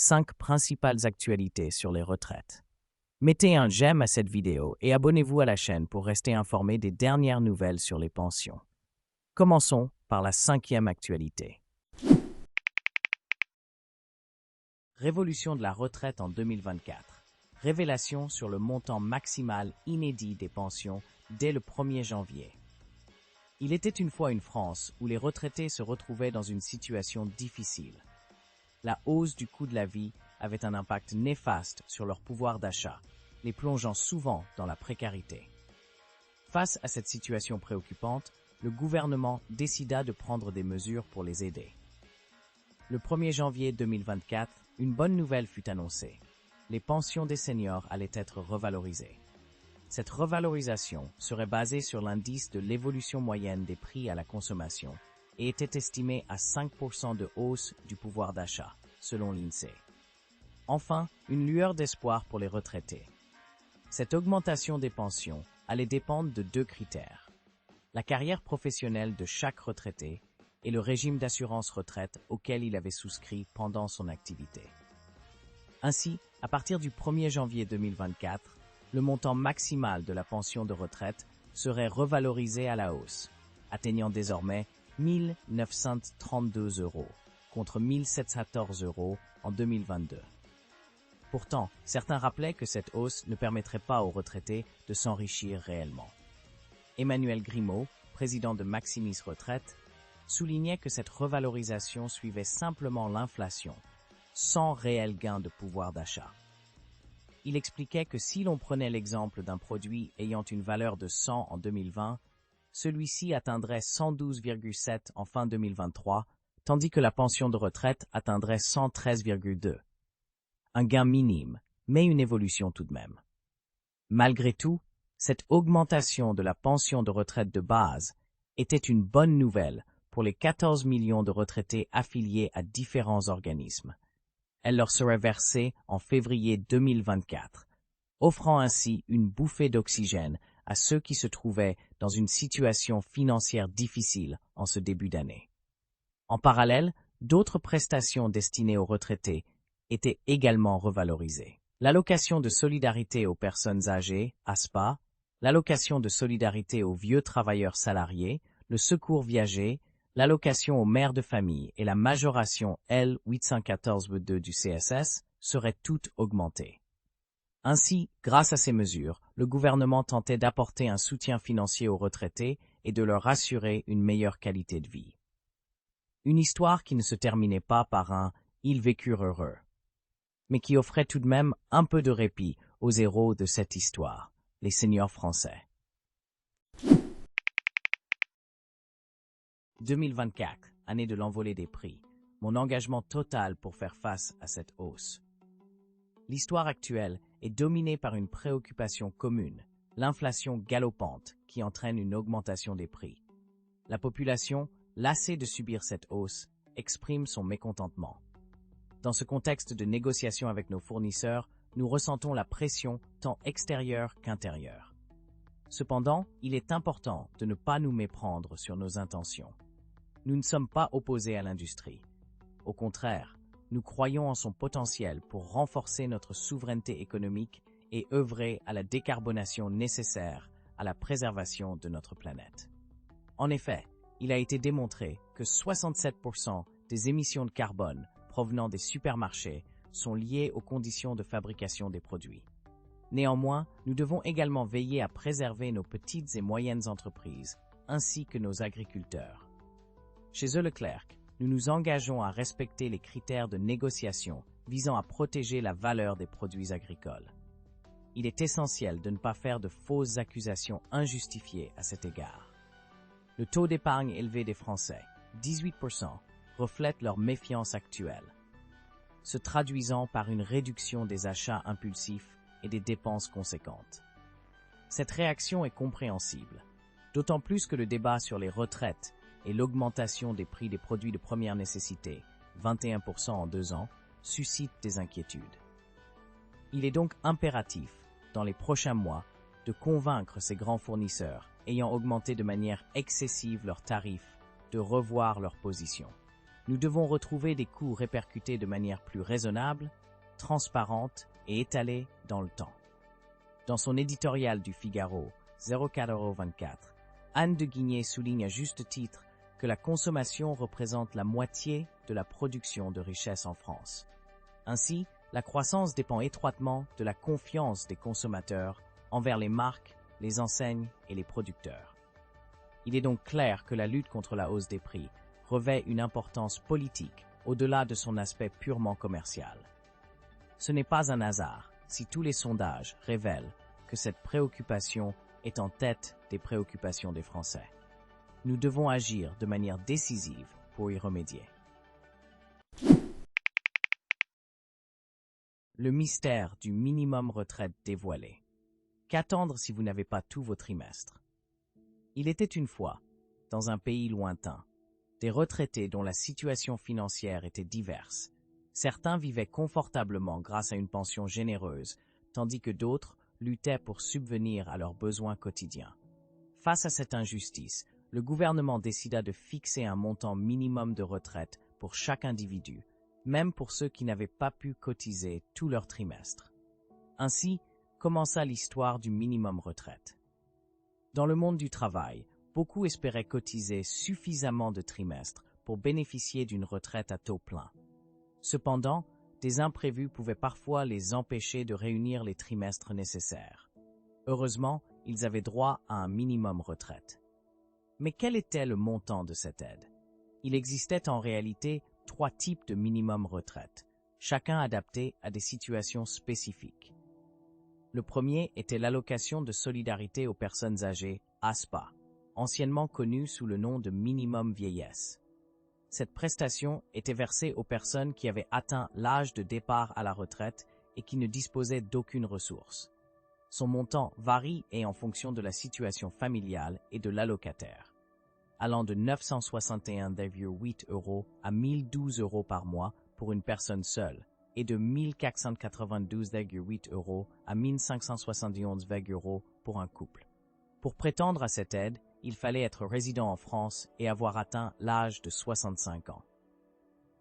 5 principales actualités sur les retraites. Mettez un j'aime à cette vidéo et abonnez-vous à la chaîne pour rester informé des dernières nouvelles sur les pensions. Commençons par la 5e actualité. Révolution de la retraite en 2024. Révélation sur le montant maximal inédit des pensions dès le 1er janvier. Il était une fois une France où les retraités se retrouvaient dans une situation difficile. La hausse du coût de la vie avait un impact néfaste sur leur pouvoir d'achat, les plongeant souvent dans la précarité. Face à cette situation préoccupante, le gouvernement décida de prendre des mesures pour les aider. Le 1er janvier 2024, une bonne nouvelle fut annoncée. Les pensions des seniors allaient être revalorisées. Cette revalorisation serait basée sur l'indice de l'évolution moyenne des prix à la consommation et était estimée à 5% de hausse du pouvoir d'achat, selon l'INSEE. Enfin, une lueur d'espoir pour les retraités. Cette augmentation des pensions allait dépendre de 2 critères: la carrière professionnelle de chaque retraité et le régime d'assurance retraite auquel il avait souscrit pendant son activité. Ainsi, à partir du 1er janvier 2024, le montant maximal de la pension de retraite serait revalorisé à la hausse, atteignant désormais 1 932 € contre 1 714 € en 2022. Pourtant, certains rappelaient que cette hausse ne permettrait pas aux retraités de s'enrichir réellement. Emmanuel Grimaud, président de Maximis Retraite, soulignait que cette revalorisation suivait simplement l'inflation, sans réel gain de pouvoir d'achat. Il expliquait que si l'on prenait l'exemple d'un produit ayant une valeur de 100 en 2020, celui-ci atteindrait 112,7 en fin 2023, tandis que la pension de retraite atteindrait 113,2. Un gain minime, mais une évolution tout de même. Malgré tout, cette augmentation de la pension de retraite de base était une bonne nouvelle pour les 14 millions de retraités affiliés à différents organismes. Elle leur serait versée en février 2024, offrant ainsi une bouffée d'oxygène à ceux qui se trouvaient dans une situation financière difficile en ce début d'année. En parallèle, d'autres prestations destinées aux retraités étaient également revalorisées. L'allocation de solidarité aux personnes âgées, ASPA, l'allocation de solidarité aux vieux travailleurs salariés, le secours viager, l'allocation aux mères de famille et la majoration L814-2 du CSS seraient toutes augmentées. Ainsi, grâce à ces mesures, le gouvernement tentait d'apporter un soutien financier aux retraités et de leur assurer une meilleure qualité de vie. Une histoire qui ne se terminait pas par un « ils vécurent heureux », mais qui offrait tout de même un peu de répit aux héros de cette histoire, les seniors français. 2024, année de l'envolée des prix, mon engagement total pour faire face à cette hausse. L'histoire actuelle est dominée par une préoccupation commune, l'inflation galopante qui entraîne une augmentation des prix. La population, lassée de subir cette hausse, exprime son mécontentement. Dans ce contexte de négociation avec nos fournisseurs, nous ressentons la pression tant extérieure qu'intérieure. Cependant, il est important de ne pas nous méprendre sur nos intentions. Nous ne sommes pas opposés à l'industrie. Au contraire, nous croyons en son potentiel pour renforcer notre souveraineté économique et œuvrer à la décarbonation nécessaire à la préservation de notre planète. En effet, il a été démontré que 67% des émissions de carbone provenant des supermarchés sont liées aux conditions de fabrication des produits. Néanmoins, nous devons également veiller à préserver nos petites et moyennes entreprises, ainsi que nos agriculteurs. Chez Leclerc, nous nous engageons à respecter les critères de négociation visant à protéger la valeur des produits agricoles. Il est essentiel de ne pas faire de fausses accusations injustifiées à cet égard. Le taux d'épargne élevé des Français, 18%, reflète leur méfiance actuelle, se traduisant par une réduction des achats impulsifs et des dépenses conséquentes. Cette réaction est compréhensible, d'autant plus que le débat sur les retraites et l'augmentation des prix des produits de première nécessité, 21% en 2 ans, suscite des inquiétudes. Il est donc impératif, dans les prochains mois, de convaincre ces grands fournisseurs ayant augmenté de manière excessive leurs tarifs de revoir leur position. nous devons retrouver des coûts répercutés de manière plus raisonnable, transparente et étalée dans le temps. Dans son éditorial du Figaro 04/24, Anne de Guigné souligne à juste titre que la consommation représente la moitié de la production de richesse en France. Ainsi, la croissance dépend étroitement de la confiance des consommateurs envers les marques, les enseignes et les producteurs. Il est donc clair que la lutte contre la hausse des prix revêt une importance politique au-delà de son aspect purement commercial. Ce n'est pas un hasard si tous les sondages révèlent que cette préoccupation est en tête des préoccupations des Français. Nous devons agir de manière décisive pour y remédier. Le mystère du minimum retraite dévoilé. Qu'attendre si vous n'avez pas tous vos trimestres? Il était une fois, dans un pays lointain, des retraités dont la situation financière était diverse. Certains vivaient confortablement grâce à une pension généreuse, tandis que d'autres luttaient pour subvenir à leurs besoins quotidiens. Face à cette injustice, le gouvernement décida de fixer un montant minimum de retraite pour chaque individu, même pour ceux qui n'avaient pas pu cotiser tout leur trimestre. Ainsi commença l'histoire du minimum retraite. Dans le monde du travail, beaucoup espéraient cotiser suffisamment de trimestres pour bénéficier d'une retraite à taux plein. Cependant, des imprévus pouvaient parfois les empêcher de réunir les trimestres nécessaires. Heureusement, ils avaient droit à un minimum retraite. Mais quel était le montant de cette aide? Il existait en réalité 3 types de minimum retraite, chacun adapté à des situations spécifiques. Le premier était l'allocation de solidarité aux personnes âgées, ASPA, anciennement connue sous le nom de minimum vieillesse. Cette prestation était versée aux personnes qui avaient atteint l'âge de départ à la retraite et qui ne disposaient d'aucune ressource. Son montant varie et en fonction de la situation familiale et de l'allocataire, allant de 961,8 € à 1012 € par mois pour une personne seule et de 1492,8 € à 1571 € pour un couple. Pour prétendre à cette aide, il fallait être résident en France et avoir atteint l'âge de 65 ans.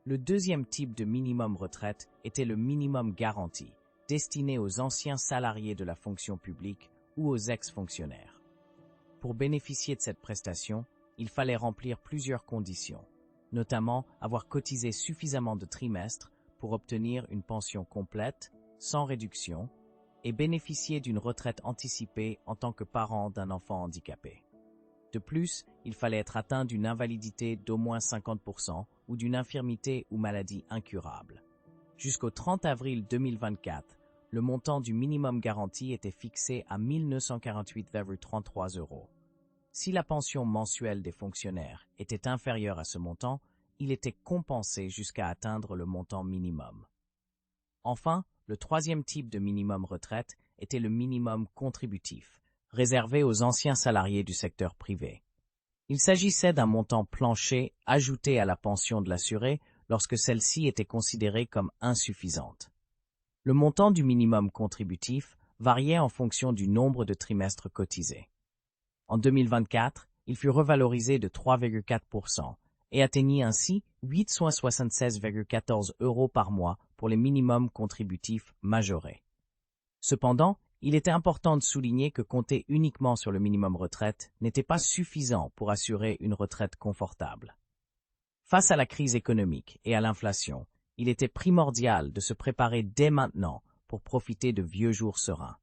Le deuxième type de minimum retraite était le minimum garanti, destiné aux anciens salariés de la fonction publique ou aux ex-fonctionnaires. Pour bénéficier de cette prestation, il fallait remplir plusieurs conditions, notamment avoir cotisé suffisamment de trimestres pour obtenir une pension complète, sans réduction, et bénéficier d'une retraite anticipée en tant que parent d'un enfant handicapé. De plus, il fallait être atteint d'une invalidité d'au moins 50% ou d'une infirmité ou maladie incurable. Jusqu'au 30 avril 2024, le montant du minimum garanti était fixé à 1948,33 €. Si la pension mensuelle des fonctionnaires était inférieure à ce montant, il était compensé jusqu'à atteindre le montant minimum. Enfin, le troisième type de minimum retraite était le minimum contributif, réservé aux anciens salariés du secteur privé. Il s'agissait d'un montant plancher ajouté à la pension de l'assuré lorsque celle-ci était considérée comme insuffisante. Le montant du minimum contributif variait en fonction du nombre de trimestres cotisés. En 2024, il fut revalorisé de 3,4% et atteignit ainsi 876,14 € par mois pour les minimums contributifs majorés. Cependant, il était important de souligner que compter uniquement sur le minimum retraite n'était pas suffisant pour assurer une retraite confortable. Face à la crise économique et à l'inflation, il était primordial de se préparer dès maintenant pour profiter de vieux jours sereins.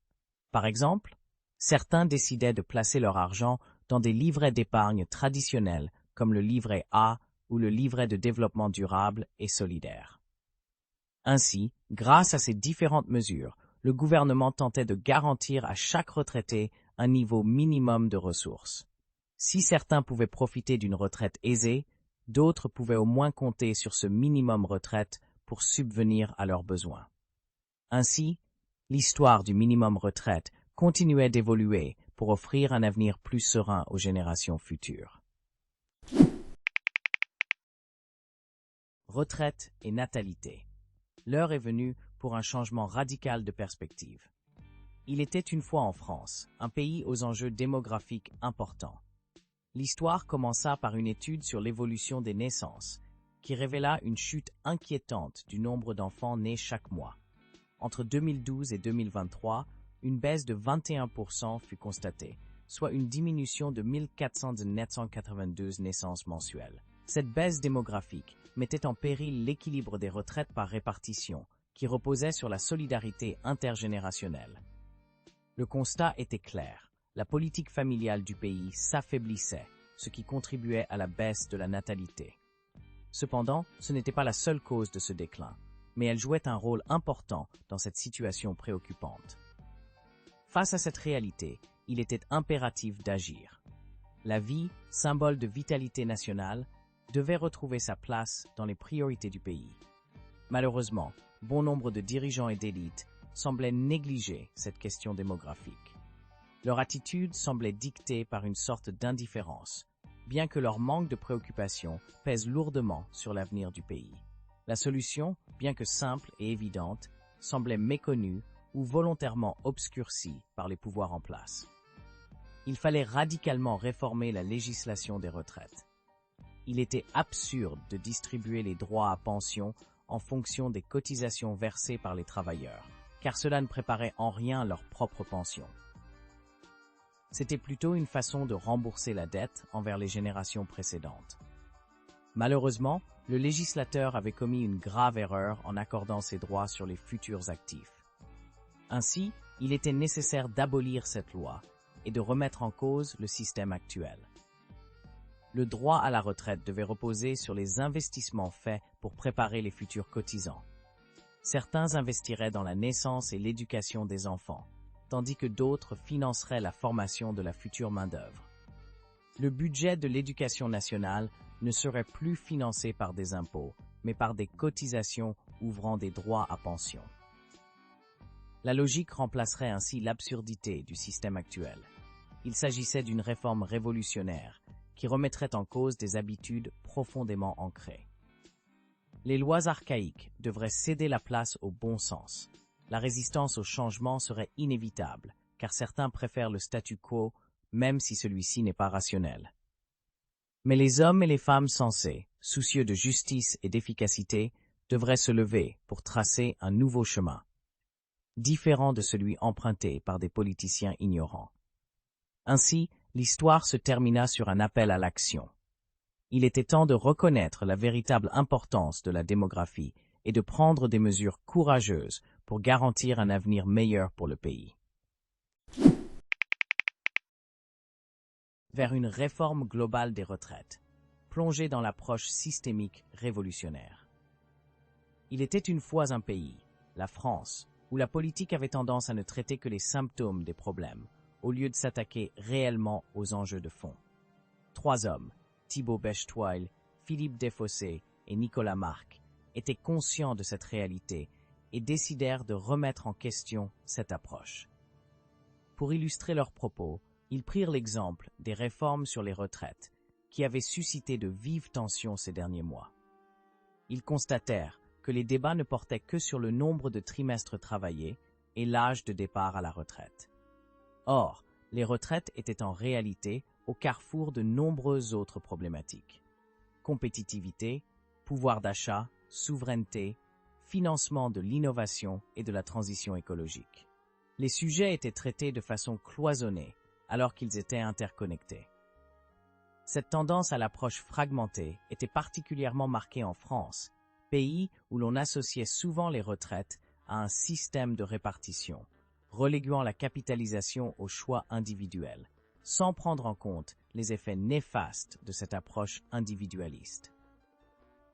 Par exemple, certains décidaient de placer leur argent dans des livrets d'épargne traditionnels comme le livret A ou le livret de développement durable et solidaire. Ainsi, grâce à ces différentes mesures, le gouvernement tentait de garantir à chaque retraité un niveau minimum de ressources. Si certains pouvaient profiter d'une retraite aisée, d'autres pouvaient au moins compter sur ce minimum retraite pour subvenir à leurs besoins. Ainsi, l'histoire du minimum retraite continuait d'évoluer pour offrir un avenir plus serein aux générations futures. Retraite et natalité. L'heure est venue pour un changement radical de perspective. Il était une fois en France, un pays aux enjeux démographiques importants. L'histoire commença par une étude sur l'évolution des naissances, qui révéla une chute inquiétante du nombre d'enfants nés chaque mois. Entre 2012 et 2023, une baisse de 21% fut constatée, soit une diminution de 1492 naissances mensuelles. Cette baisse démographique mettait en péril l'équilibre des retraites par répartition, qui reposait sur la solidarité intergénérationnelle. Le constat était clair, la politique familiale du pays s'affaiblissait, ce qui contribuait à la baisse de la natalité. Cependant, ce n'était pas la seule cause de ce déclin, mais elle jouait un rôle important dans cette situation préoccupante. Face à cette réalité, il était impératif d'agir. La vie, symbole de vitalité nationale, devait retrouver sa place dans les priorités du pays. Malheureusement, bon nombre de dirigeants et d'élites semblaient négliger cette question démographique. Leur attitude semblait dictée par une sorte d'indifférence, bien que leur manque de préoccupation pèse lourdement sur l'avenir du pays. La solution, bien que simple et évidente, semblait méconnue ou volontairement obscurcie par les pouvoirs en place. Il fallait radicalement réformer la législation des retraites. Il était absurde de distribuer les droits à pension en fonction des cotisations versées par les travailleurs, car cela ne préparait en rien leur propre pension. C'était plutôt une façon de rembourser la dette envers les générations précédentes. Malheureusement, le législateur avait commis une grave erreur en accordant ces droits sur les futurs actifs. Ainsi, il était nécessaire d'abolir cette loi et de remettre en cause le système actuel. Le droit à la retraite devait reposer sur les investissements faits pour préparer les futurs cotisants. Certains investiraient dans la naissance et l'éducation des enfants, tandis que d'autres financeraient la formation de la future main-d'œuvre. Le budget de l'éducation nationale ne serait plus financé par des impôts, mais par des cotisations ouvrant des droits à pension. La logique remplacerait ainsi l'absurdité du système actuel. Il s'agissait d'une réforme révolutionnaire qui remettrait en cause des habitudes profondément ancrées. Les lois archaïques devraient céder la place au bon sens. La résistance au changement serait inévitable, car certains préfèrent le statu quo, même si celui-ci n'est pas rationnel. Mais les hommes et les femmes sensés, soucieux de justice et d'efficacité, devraient se lever pour tracer un nouveau chemin, différent de celui emprunté par des politiciens ignorants. Ainsi, l'histoire se termina sur un appel à l'action. Il était temps de reconnaître la véritable importance de la démographie et de prendre des mesures courageuses pour garantir un avenir meilleur pour le pays. Vers une réforme globale des retraites, plongée dans l'approche systémique révolutionnaire. Il était une fois un pays, la France, où la politique avait tendance à ne traiter que les symptômes des problèmes, au lieu de s'attaquer réellement aux enjeux de fond. 3 hommes, Thibaut Bechtwil, Philippe Desfossés et Nicolas Marc, étaient conscients de cette réalité et décidèrent de remettre en question cette approche. Pour illustrer leurs propos, ils prirent l'exemple des réformes sur les retraites, qui avaient suscité de vives tensions ces derniers mois. Ils constatèrent que les débats ne portaient que sur le nombre de trimestres travaillés et l'âge de départ à la retraite. Or, les retraites étaient en réalité au carrefour de nombreuses autres problématiques. Compétitivité, pouvoir d'achat, souveraineté, financement de l'innovation et de la transition écologique. Les sujets étaient traités de façon cloisonnée, alors qu'ils étaient interconnectés. Cette tendance à l'approche fragmentée était particulièrement marquée en France, pays où l'on associait souvent les retraites à un système de répartition, reléguant la capitalisation au choix individuel, sans prendre en compte les effets néfastes de cette approche individualiste.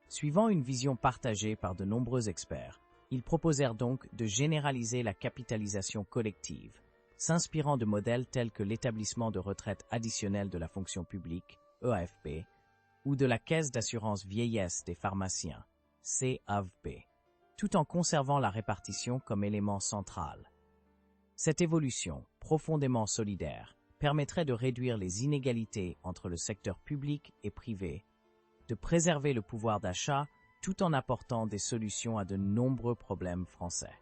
Suivant une vision partagée par de nombreux experts, ils proposèrent donc de généraliser la capitalisation collective, s'inspirant de modèles tels que l'établissement de retraite additionnelle de la fonction publique, EAFP, ou de la Caisse d'assurance vieillesse des pharmaciens, CAVP, tout en conservant la répartition comme élément central. Cette évolution, profondément solidaire, permettrait de réduire les inégalités entre le secteur public et privé, de préserver le pouvoir d'achat tout en apportant des solutions à de nombreux problèmes français.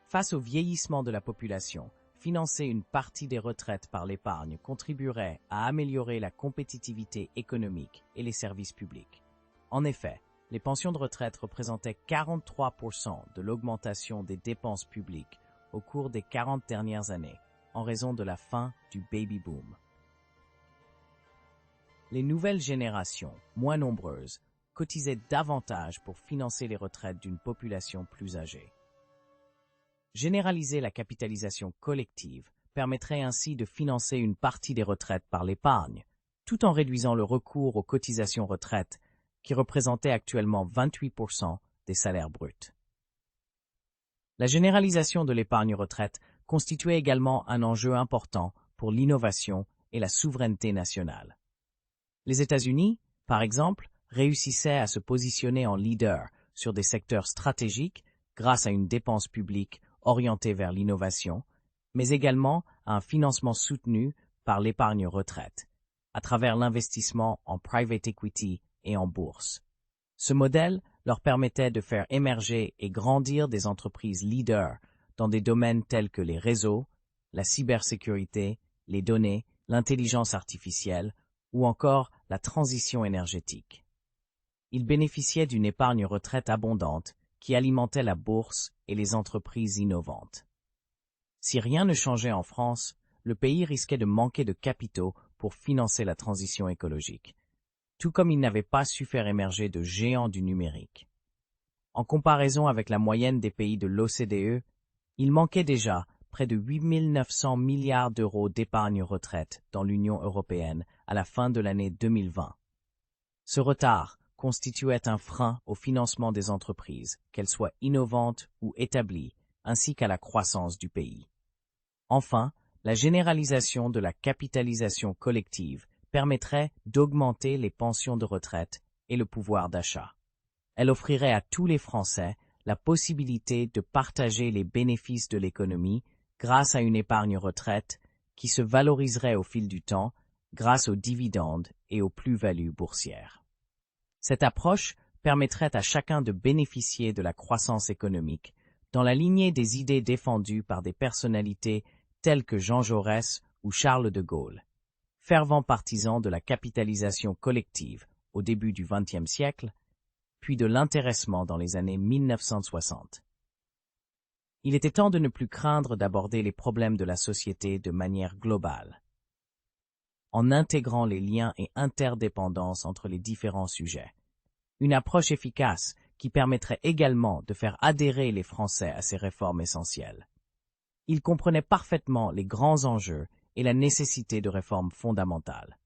Face au vieillissement de la population, financer une partie des retraites par l'épargne contribuerait à améliorer la compétitivité économique et les services publics. En effet, les pensions de retraite représentaient 43% de l'augmentation des dépenses publiques au cours des 40 dernières années, en raison de la fin du baby boom. Les nouvelles générations, moins nombreuses, cotisaient davantage pour financer les retraites d'une population plus âgée. Généraliser la capitalisation collective permettrait ainsi de financer une partie des retraites par l'épargne, tout en réduisant le recours aux cotisations retraite, qui représentait actuellement 28% des salaires bruts. La généralisation de l'épargne retraite constituait également un enjeu important pour l'innovation et la souveraineté nationale. Les États-Unis, par exemple, réussissaient à se positionner en leader sur des secteurs stratégiques grâce à une dépense publique orientée vers l'innovation, mais également à un financement soutenu par l'épargne retraite, à travers l'investissement en private equity et en bourse. Ce modèle leur permettait de faire émerger et grandir des entreprises leaders dans des domaines tels que les réseaux, la cybersécurité, les données, l'intelligence artificielle ou encore la transition énergétique. Ils bénéficiaient d'une épargne retraite abondante qui alimentait la bourse et les entreprises innovantes. Si rien ne changeait en France, le pays risquait de manquer de capitaux pour financer la transition écologique, tout comme il n'avait pas su faire émerger de géants du numérique. En comparaison avec la moyenne des pays de l'OCDE, il manquait déjà près de 8 900 milliards d'euros d'épargne retraite dans l'Union européenne à la fin de l'année 2020. Ce retard constituait un frein au financement des entreprises, qu'elles soient innovantes ou établies, ainsi qu'à la croissance du pays. Enfin, la généralisation de la capitalisation collective permettrait d'augmenter les pensions de retraite et le pouvoir d'achat. Elle offrirait à tous les Français la possibilité de partager les bénéfices de l'économie grâce à une épargne retraite qui se valoriserait au fil du temps grâce aux dividendes et aux plus-values boursières. Cette approche permettrait à chacun de bénéficier de la croissance économique dans la lignée des idées défendues par des personnalités telles que Jean Jaurès ou Charles de Gaulle, fervents partisans de la capitalisation collective au début du XXe siècle, puis de l'intéressement dans les années 1960. Il était temps de ne plus craindre d'aborder les problèmes de la société de manière globale, en intégrant les liens et interdépendances entre les différents sujets. Une approche efficace qui permettrait également de faire adhérer les Français à ces réformes essentielles. Il comprenait parfaitement les grands enjeux et la nécessité de réformes fondamentales.